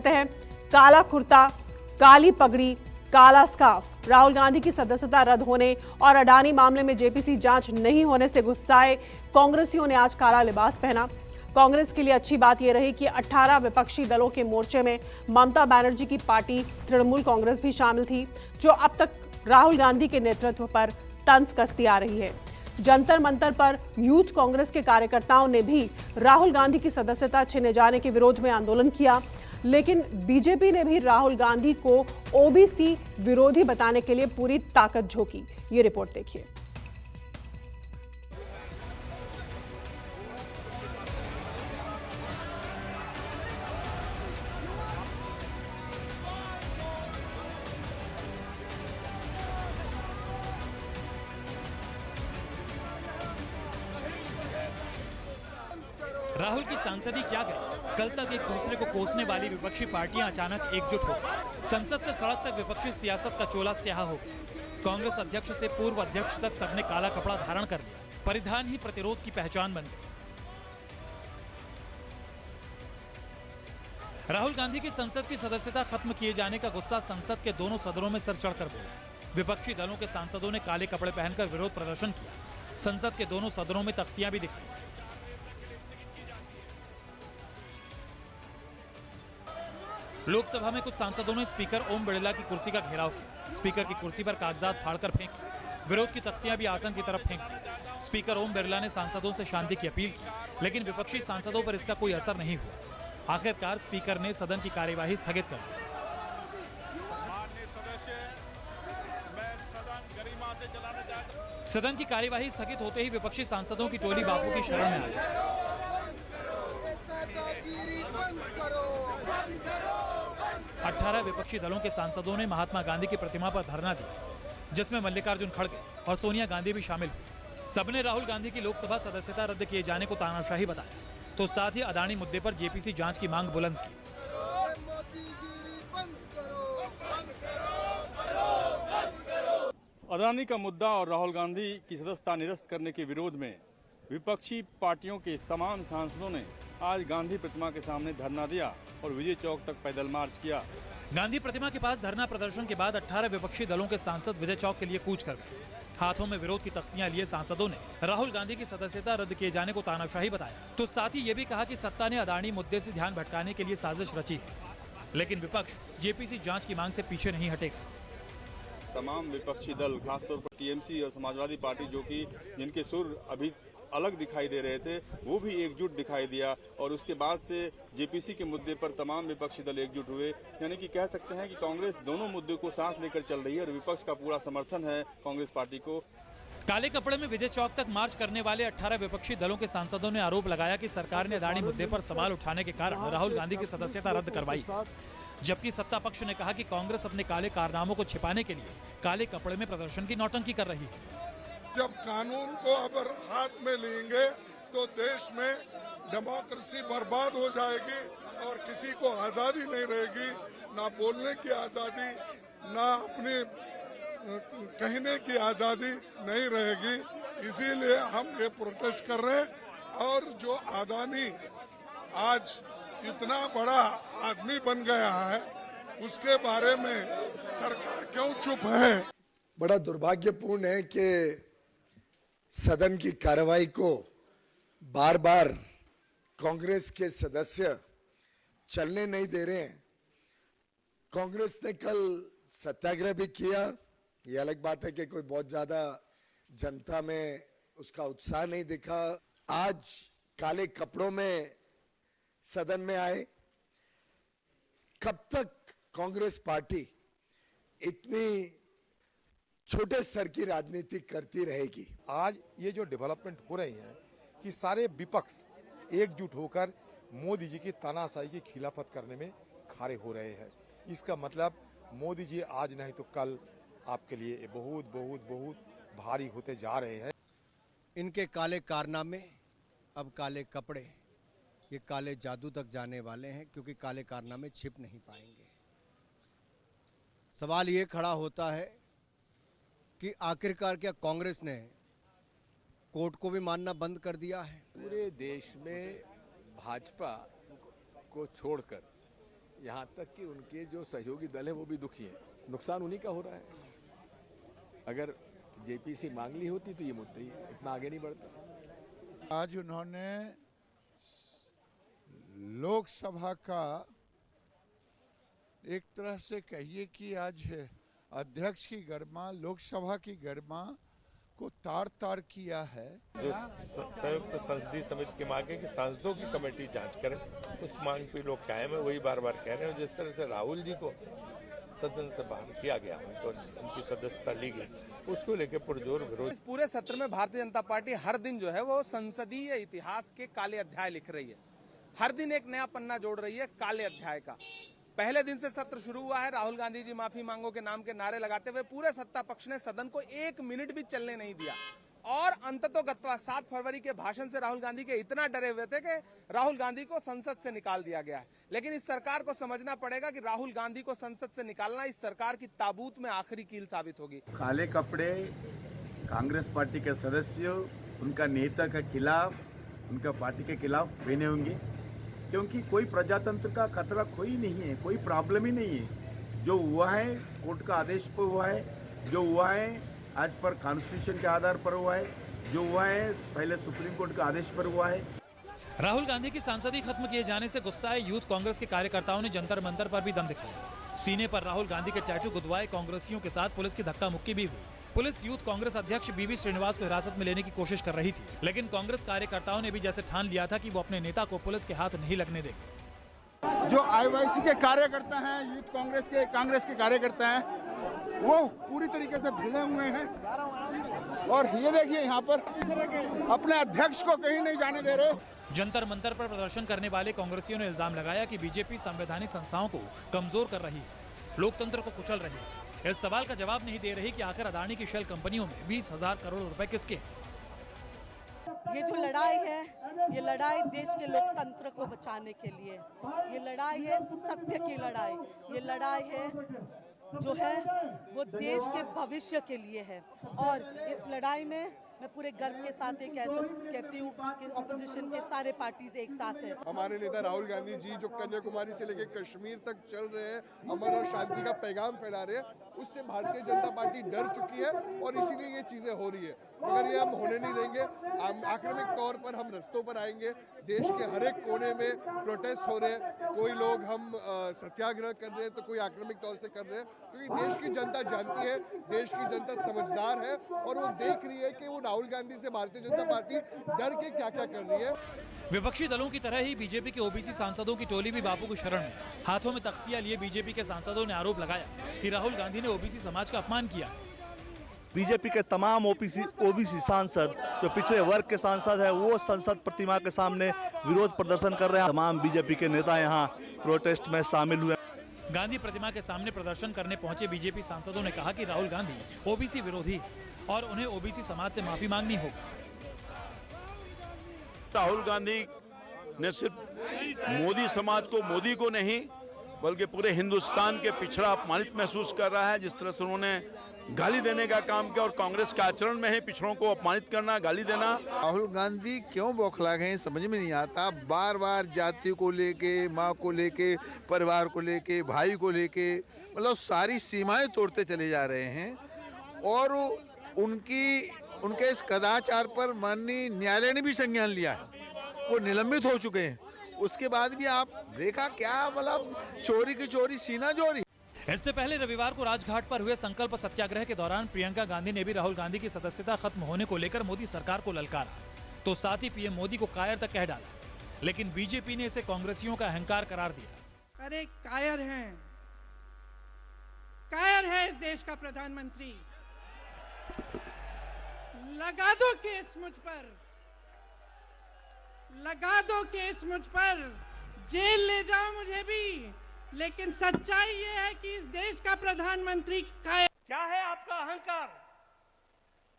कहते हैं काला कुर्ता, काली पगड़ी, काला स्कार्फ। राहुल गांधी की सदस्यता रद्द होने और अडानी मामले में जेपीसी जांच नहीं होने से गुस्साए कांग्रेसियों ने आज काला लिबास पहना। कांग्रेस के लिए अच्छी बात यह रही कि 18 विपक्षी दलों के मोर्चे में ममता बनर्जी की पार्टी तृणमूल कांग्रेस भी शामिल थी, जो अब तक राहुल गांधी के नेतृत्व पर तंज कसती आ रही है। जंतर मंतर पर यूथ कांग्रेस के कार्यकर्ताओं ने भी राहुल गांधी की सदस्यता छीने जाने के विरोध में आंदोलन किया, लेकिन बीजेपी ने भी राहुल गांधी को ओबीसी विरोधी बताने के लिए पूरी ताकत झोंकी। ये रिपोर्ट देखिए। राहुल की सांसदी क्या गई? कल तक एक दूसरे को कोसने वाली विपक्षी पार्टियां अचानक एकजुट हो गई। संसद से सड़क तक विपक्षी सियासत का चोला स्याह हो गया। कांग्रेस अध्यक्ष से पूर्व अध्यक्ष तक सबने काला कपड़ा धारण कर लिया। परिधान ही प्रतिरोध की पहचान बन गई। राहुल गांधी की संसद की सदस्यता खत्म किए जाने का गुस्सा संसद के दोनों सदनों में सिर चढ़कर बोला। विपक्षी दलों के सांसदों ने काले कपड़े पहनकर विरोध प्रदर्शन किया। संसद के दोनों सदनों में तख्तियां भी दिखाई। लोकसभा में कुछ सांसदों ने स्पीकर ओम बिरला की कुर्सी का घेराव किया। स्पीकर की कुर्सी पर कागजात फाड़कर फेंके। विरोध की तख्तियां भी आसन की तरफ फेंक दी। स्पीकर ओम बिरला ने सांसदों से शांति की अपील की, लेकिन विपक्षी सांसदों पर इसका कोई असर नहीं हुआ। आखिरकार स्पीकर ने सदन की कार्यवाही स्थगित कर दी। सदन की कार्यवाही स्थगित होते ही विपक्षी सांसदों की टोली बापू की शरण में आ गई। 18 विपक्षी दलों के सांसदों ने महात्मा गांधी की प्रतिमा पर धरना दिया, जिसमें मल्लिकार्जुन खड़गे और सोनिया गांधी भी शामिल हुई। सबने राहुल गांधी की लोकसभा सदस्यता रद्द किए जाने को तानाशाही बताया, तो साथ ही अडानी मुद्दे पर जेपीसी जांच की मांग बुलंद की। अडानी का मुद्दा और राहुल गांधी की सदस्यता निरस्त करने के विरोध में विपक्षी पार्टियों के तमाम सांसदों ने आज गांधी प्रतिमा के सामने धरना दिया और विजय चौक तक पैदल मार्च किया। गांधी प्रतिमा के पास धरना प्रदर्शन के बाद 18 विपक्षी दलों के सांसद विजय चौक के लिए कूच कर गए। हाथों में विरोध की तख्तियां लिए सांसदों ने राहुल गांधी की सदस्यता रद्द किए जाने को तानाशाही बताया, तो साथ ही ये भी कहा कि सत्ता ने अडानी मुद्दे से ध्यान भटकाने के लिए साजिश रची है। लेकिन विपक्ष जेपीसी जांच की मांग से पीछे नहीं हटेगा। तमाम विपक्षी दल, खासतौर पर टीएमसी और समाजवादी पार्टी, जो कि जिनके सुर अभी अलग दिखाई दे रहे थे, वो भी एकजुट दिखाई दिया और उसके बाद से जेपीसी के मुद्दे पर तमाम विपक्षी दल एकजुट हुए। यानी कि कह सकते हैं कि कांग्रेस दोनों मुद्दों को साथ लेकर चल रही है और विपक्ष का पूरा समर्थन है कांग्रेस पार्टी को। काले कपड़े में विजय चौक तक मार्च करने वाले 18 विपक्षी दलों के सांसदों ने आरोप लगाया कि सरकार ने अडानी मुद्दे पर सवाल उठाने के कारण राहुल गांधी की सदस्यता रद्द करवाई, जबकि सत्ता पक्ष ने कहा कि कांग्रेस अपने काले कारनामों को छिपाने के लिए काले कपड़े में प्रदर्शन की नौटंकी कर रही है। जब कानून को अगर हाथ में लेंगे तो देश में डेमोक्रेसी बर्बाद हो जाएगी और किसी को आजादी नहीं रहेगी, ना बोलने की आजादी, ना अपनी कहने की आजादी नहीं रहेगी। इसीलिए हम ये प्रोटेस्ट कर रहे हैं। और जो अडानी आज इतना बड़ा आदमी बन गया है, उसके बारे में सरकार क्यों चुप है? बड़ा दुर्भाग्यपूर्ण है कि सदन की कार्रवाई को बार बार कांग्रेस के सदस्य चलने नहीं दे रहे हैं। कांग्रेस ने कल सत्याग्रह भी किया। ये अलग बात है कि कोई बहुत ज्यादा जनता में उसका उत्साह नहीं दिखा। आज काले कपड़ों में सदन में आए। कब तक कांग्रेस पार्टी इतनी छोटे स्तर की राजनीति करती रहेगी? आज ये जो डेवलपमेंट हो रही है कि सारे विपक्ष एकजुट होकर मोदी जी की तानाशाही की खिलाफत करने में खड़े हो रहे हैं। इसका मतलब मोदी जी आज नहीं तो कल आपके लिए बहुत बहुत बहुत भारी होते जा रहे हैं। इनके काले कारनामे, अब काले कपड़े, ये काले जादू तक जाने वाले हैं, क्योंकि काले कारनामे छिप नहीं पाएंगे। सवाल ये खड़ा होता है कि आखिरकार क्या कांग्रेस ने कोर्ट को भी मानना बंद कर दिया है? पूरे देश में भाजपा को छोड़कर यहाँ तक कि उनके जो सहयोगी दल है वो भी दुखी है। नुकसान उन्हीं का हो रहा है। अगर जेपीसी मांग ली होती तो ये मुद्दा ही इतना आगे नहीं बढ़ता। आज उन्होंने लोकसभा का एक तरह से कहिए कि आज अध्यक्ष की गरिमा, लोकसभा की गरिमा को तार तार किया है। जो संयुक्त संसदीय समिति की मांग है कि सांसदों की कमेटी जांच करे, उस मांग पे लोग कायम है, वही बार बार कह रहे हैं। जिस तरह से राहुल जी को सदन से बाहर किया गया है तो उनकी सदस्यता ली गई, उसको लेकर पुरजोर विरोध। इस पूरे सत्र में भारतीय जनता पार्टी हर दिन जो है वो संसदीय इतिहास के काले अध्याय लिख रही है। हर दिन एक नया पन्ना जोड़ रही है काले अध्याय का। पहले दिन से सत्र शुरू हुआ है, राहुल गांधी जी माफी मांगो के नाम के नारे लगाते हुए पूरे सत्ता पक्ष ने सदन को 1 मिनट भी चलने नहीं दिया। और अंततोगत्वा 7 फरवरी के भाषण से राहुल गांधी के इतना डरे हुए थे कि राहुल गांधी को संसद से निकाल दिया गया है। लेकिन इस सरकार को समझना पड़ेगा कि राहुल गांधी को संसद से निकालना इस सरकार की ताबूत में आखिरी कील साबित होगी। काले कपड़े कांग्रेस पार्टी के सदस्य उनका नेता के खिलाफ, उनका पार्टी के खिलाफ पहने होंगे, क्योंकि कोई प्रजातंत्र का खतरा कोई नहीं है, कोई प्रॉब्लम ही नहीं है। जो हुआ है कोर्ट का आदेश पर हुआ है, जो हुआ है आज पर कॉन्स्टिट्यूशन के आधार पर हुआ है, जो हुआ है पहले सुप्रीम कोर्ट के आदेश पर हुआ है। राहुल गांधी की सांसदी खत्म किए जाने से गुस्साए यूथ कांग्रेस के कार्यकर्ताओं ने जंतर मंतर पर भी दम दिखाया। सीने पर राहुल गांधी के टैटू गुदवाए कांग्रेसियों के साथ पुलिस की धक्का मुक्की भी हुई। पुलिस यूथ कांग्रेस अध्यक्ष बीवी श्रीनिवास को हिरासत में लेने की कोशिश कर रही थी, लेकिन कांग्रेस कार्यकर्ताओं ने भी जैसे ठान लिया था कि वो अपने नेता को पुलिस के हाथ नहीं लगने देंगे। जो आईवाईसी के कार्यकर्ता हैं, यूथ कांग्रेस के कार्यकर्ता हैं, वो पूरी तरीके से भिड़े हुए हैं। और ये देखिए यहाँ पर अपने अध्यक्ष को कहीं नहीं जाने दे रहे। जंतर मंतर पर प्रदर्शन करने वाले कांग्रेसियों ने इल्जाम लगाया कि बीजेपी संवैधानिक संस्थाओं को कमजोर कर रही है, लोकतंत्र को कुचल रही है। इस सवाल का जवाब नहीं दे रही कि आखिर अदानी की शेल कंपनियों में 20,000 करोड़ रुपए किसके हैं। ये जो लड़ाई है, ये लड़ाई देश के लोकतंत्र को बचाने के लिए, ये लड़ाई है सत्य की लड़ाई, ये लड़ाई है जो है वो देश के भविष्य के लिए है। और इस लड़ाई में मैं पूरे गर्व के साथ ये कहती हूँ कि ऑपोजिशन के सारे पार्टीज एक साथ हैं। हमारे नेता राहुल गांधी जी जो कन्याकुमारी से लेकर कश्मीर तक चल रहे हैं, अमन और शांति का पैगाम फैला रहे हैं, उससे भारतीय जनता पार्टी डर चुकी है और इसीलिए ये चीजें हो रही है। मगर ये हम होने नहीं देंगे। आक्रमक तौर पर हम रस्तों पर आएंगे। देश के हर एक कोने में प्रोटेस्ट हो रहे हैं, कोई लोग हम सत्याग्रह कर रहे हैं तो कोई आक्रमक तौर से कर रहे हैं, क्योंकि देश की जनता जानती है, देश की जनता समझदार है और वो देख रही है कि वो राहुल गांधी से भारतीय जनता पार्टी डर के क्या क्या कर रही है। विपक्षी दलों की तरह ही बीजेपी के ओबीसी सांसदों की टोली भी बापू की शरण में। हाथों में तख्तियां लिए बीजेपी के सांसदों ने आरोप लगाया कि राहुल गांधी ने ओबीसी समाज का अपमान किया। बीजेपी के तमाम ओबीसी सांसद जो पिछड़े वर्ग के सांसद है, वो संसद प्रतिमा के सामने विरोध प्रदर्शन कर रहे हैं। तमाम बीजेपी के नेता यहाँ प्रोटेस्ट में शामिल हुए। गांधी प्रतिमा के सामने प्रदर्शन करने पहुंचे बीजेपी सांसदों ने कहा कि राहुल गांधी ओबीसी विरोधी और उन्हें ओबीसी समाज से माफी मांगनी होगी। राहुल गांधी ने सिर्फ मोदी समाज को, मोदी को नहीं बल्कि पूरे हिंदुस्तान के पिछड़ा अपमानित महसूस कर रहा है। जिस तरह से उन्होंने गाली देने का काम किया और कांग्रेस के आचरण में है पिछड़ों को अपमानित करना, गाली देना। राहुल गांधी क्यों बौखला गए समझ में नहीं आता। बार बार जाति को लेके, माँ को लेके, परिवार को लेके, भाई को लेके, मतलब सारी सीमाएं तोड़ते चले जा रहे हैं। और उनके इस कदाचार पर माननीय न्यायालय ने भी संज्ञान लिया है, वो निलंबित हो चुके हैं। उसके बाद भी आप देखा क्या, मतलब चोरी की चोरी सीना चोरी। इससे पहले रविवार को राजघाट पर हुए संकल्प सत्याग्रह के दौरान प्रियंका गांधी ने भी राहुल गांधी की सदस्यता खत्म होने को लेकर मोदी सरकार को ललकारा, तो साथ ही पीएम मोदी को कायर तक कह डाला। लेकिन बीजेपी ने इसे कांग्रेसियों का अहंकार करार दिया। अरे कायर है इस देश का प्रधानमंत्री। लगा दो केस मुझ पर, लगा दो केस मुझ पर, जेल ले जाओ मुझे भी, लेकिन सच्चाई ये है कि इस देश का प्रधानमंत्री क्या है आपका अहंकार।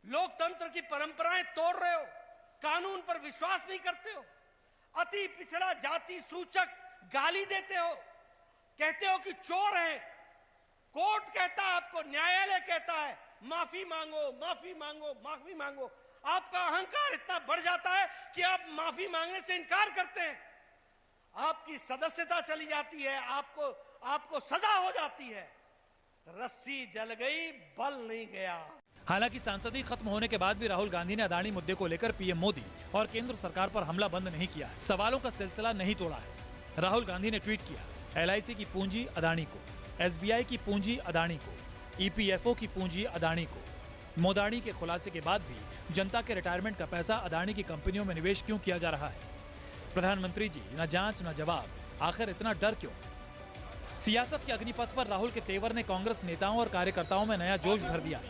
लोकतंत्र की परंपराएं तोड़ रहे हो, कानून पर विश्वास नहीं करते हो, अति पिछड़ा जाति सूचक गाली देते हो, कहते हो कि चोर है। कोर्ट कहता है आपको, न्यायालय कहता है माफी मांगो, माफी मांगो, माफी मांगो। आपका अहंकार इतना बढ़ जाता है कि आप माफी मांगने से इनकार करते हैं। आपकी सदस्यता चली जाती है, आपको सजा हो जाती है। रस्सी जल गई, बल नहीं गया। हालांकि सांसदी खत्म होने के बाद भी राहुल गांधी ने अदानी मुद्दे को लेकर पीएम मोदी और केंद्र सरकार पर हमला बंद नहीं किया, सवालों का सिलसिला नहीं तोड़ा है। राहुल गांधी ने ट्वीट किया, LIC की पूंजी अदानी को, SBI की पूंजी अदानी को, EPFO की पूंजी अदानी को। मोदानी के खुलासे के बाद भी जनता के रिटायरमेंट का पैसा अदानी की कंपनियों में निवेश क्यों किया जा रहा है? प्रधानमंत्री जी, न जांच न जवाब, आखिर इतना डर क्यों? सियासत के अग्निपथ पर राहुल के तेवर ने कांग्रेस नेताओं और कार्यकर्ताओं में नया जोश भर दिया।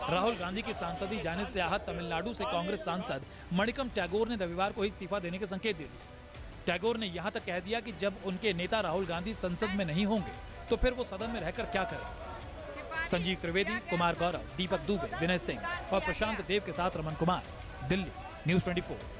राहुल गांधी की सांसदी जाने से आहत तमिलनाडु से कांग्रेस सांसद मणिकम टैगोर ने रविवार को ही इस्तीफा देने के संकेत दे दिए। टैगोर ने यहां तक कह दिया कि जब उनके नेता राहुल गांधी संसद में नहीं होंगे तो फिर वो सदन में रहकर क्या करें? संजीव त्रिवेदी, कुमार गौरव, दीपक दुबे, विनय सिंह और प्रशांत देव के साथ रमन कुमार, दिल्ली, न्यूज़ 24।